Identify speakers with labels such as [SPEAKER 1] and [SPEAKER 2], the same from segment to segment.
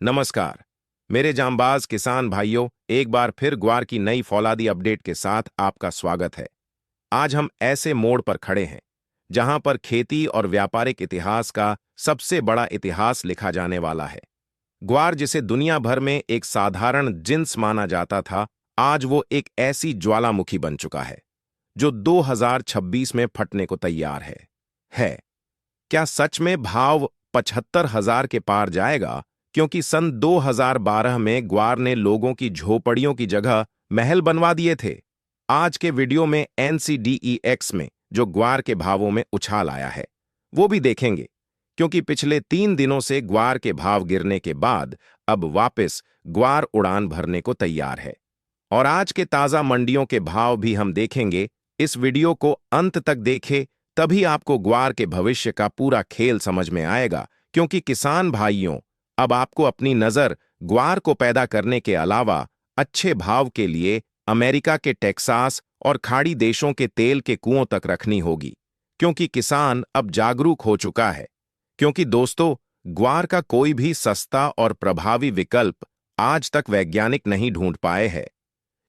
[SPEAKER 1] नमस्कार मेरे जांबाज किसान भाइयों, एक बार फिर ग्वार की नई फौलादी अपडेट के साथ आपका स्वागत है। आज हम ऐसे मोड़ पर खड़े हैं जहां पर खेती और व्यापारिक इतिहास का सबसे बड़ा इतिहास लिखा जाने वाला है। ग्वार, जिसे दुनिया भर में एक साधारण जिन्स माना जाता था, आज वो एक ऐसी ज्वालामुखी बन चुका है जो 2026 में फटने को तैयार है। क्या सच में भाव 75,000 के पार जाएगा? क्योंकि सन 2012 में ग्वार ने लोगों की झोपड़ियों की जगह महल बनवा दिए थे। आज के वीडियो में NCDEX में जो ग्वार के भावों में उछाल आया है वो भी देखेंगे, क्योंकि पिछले 3 दिनों से ग्वार के भाव गिरने के बाद अब वापस ग्वार उड़ान भरने को तैयार है। और आज के ताजा मंडियों के भाव भी हम देखेंगे। इस वीडियो को अंत तक देखें, तभी आपको ग्वार के भविष्य का पूरा खेल समझ में आएगा। क्योंकि किसान भाइयों, अब आपको अपनी नजर ग्वार को पैदा करने के अलावा अच्छे भाव के लिए अमेरिका के टेक्सास और खाड़ी देशों के तेल के कुओं तक रखनी होगी। क्योंकि किसान अब जागरूक हो चुका है। क्योंकि दोस्तों, ग्वार का कोई भी सस्ता और प्रभावी विकल्प आज तक वैज्ञानिक नहीं ढूंढ पाए हैं।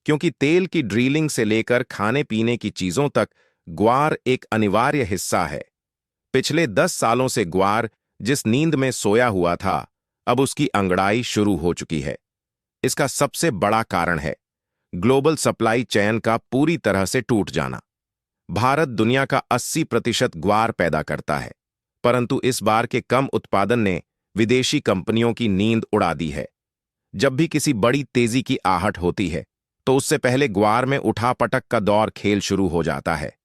[SPEAKER 1] क्योंकि तेल की ड्रिलिंग से लेकर खाने पीने की चीजों तक ग्वार एक अनिवार्य हिस्सा है। पिछले 10 सालों से ग्वार जिस नींद में सोया हुआ था, अब उसकी अंगड़ाई शुरू हो चुकी है। इसका सबसे बड़ा कारण है ग्लोबल सप्लाई चेन का पूरी तरह से टूट जाना। भारत दुनिया का 80% ग्वार पैदा करता है, परंतु इस बार के कम उत्पादन ने विदेशी कंपनियों की नींद उड़ा दी है। जब भी किसी बड़ी तेजी की आहट होती है तो उससे पहले ग्वार में उठापटक का दौर खेल शुरू हो जाता है।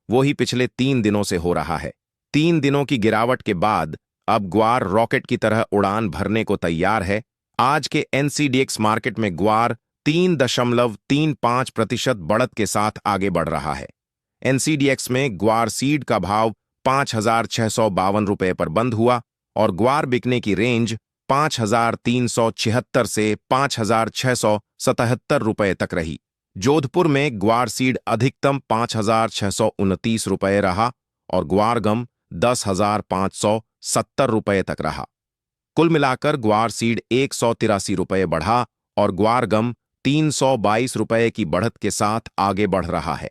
[SPEAKER 1] वो ही पिछले 3 दिनों से हो रहा है। 3 दिनों की गिरावट के बाद अब ग्वार रॉकेट की तरह उड़ान भरने को तैयार है। आज के NCDEX मार्केट में ग्वार 3.35% बढ़त के साथ आगे बढ़ रहा है। NCDEX में ग्वार सीड का भाव 5,652 रुपये पर बंद हुआ और ग्वार बिकने की रेंज 5,376 से 5,677 रुपये तक रही। जोधपुर में ग्वार सीड अधिकतम 5,629 रुपये रहा और ग्वार गम 10,570 रुपये तक रहा। कुल मिलाकर ग्वार सीड 183 रुपये बढ़ा और ग्वार गम 322 रुपये की बढ़त के साथ आगे बढ़ रहा है।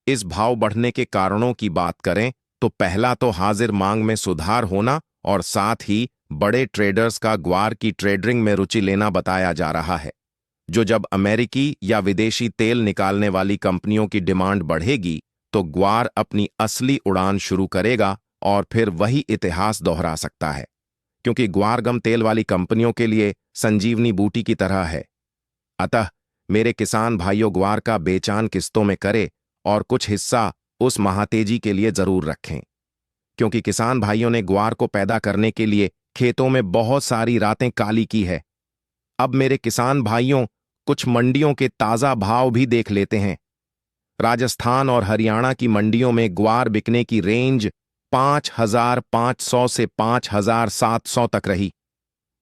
[SPEAKER 1] इस भाव बढ़ने के कारणों की बात करें तो पहला तो हाजिर मांग में सुधार होना और साथ ही बड़े ट्रेडर्स का ग्वार की ट्रेडिंग में रुचि लेना बताया जा रहा है। जब अमेरिकी या विदेशी तेल निकालने वाली कंपनियों की डिमांड बढ़ेगी तो ग्वार अपनी असली उड़ान शुरू करेगा और फिर वही इतिहास दोहरा सकता है। क्योंकि ग्वार गम तेल वाली कंपनियों के लिए संजीवनी बूटी की तरह है। अतः मेरे किसान भाइयों, ग्वार का बेचान किस्तों में करे और कुछ हिस्सा उस महातेजी के लिए जरूर रखें। क्योंकि किसान भाइयों ने ग्वार को पैदा करने के लिए खेतों में बहुत सारी रातें काली की है। अब मेरे किसान भाइयों, कुछ मंडियों के ताजा भाव भी देख लेते हैं। राजस्थान और हरियाणा की मंडियों में ग्वार बिकने की रेंज 5,500 से 5,700 तक रही।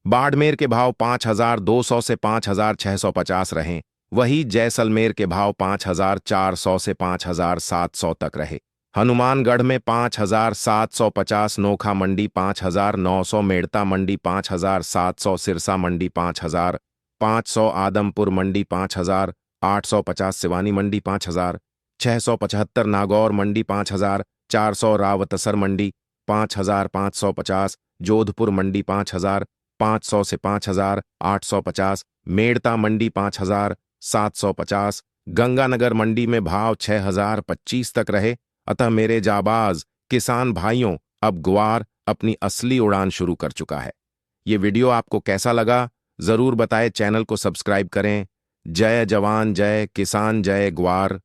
[SPEAKER 1] बाड़मेर के भाव 5,200 से 5,650 रहे। वही जैसलमेर के भाव 5,400 से 5,700 तक रहे। हनुमानगढ़ में 5,750, नोखा मंडी 5,900, मेड़ता मंडी 5,700, सिरसा मंडी 5,500, आदमपुर मंडी 5,850, सिवानी मंडी 5,675, नागौर मंडी 5,400, रावतसर मंडी 5,550, जोधपुर मंडी 5,500 से 5,850, मेड़ता मंडी 5,750, गंगानगर मंडी में भाव 6,025 तक रहे। अतः मेरे जाबाज किसान भाइयों, अब ग्वार अपनी असली उड़ान शुरू कर चुका है। ये वीडियो आपको कैसा लगा जरूर बताएं। चैनल को सब्सक्राइब करें। जय जवान जय किसान, जय ग्वार।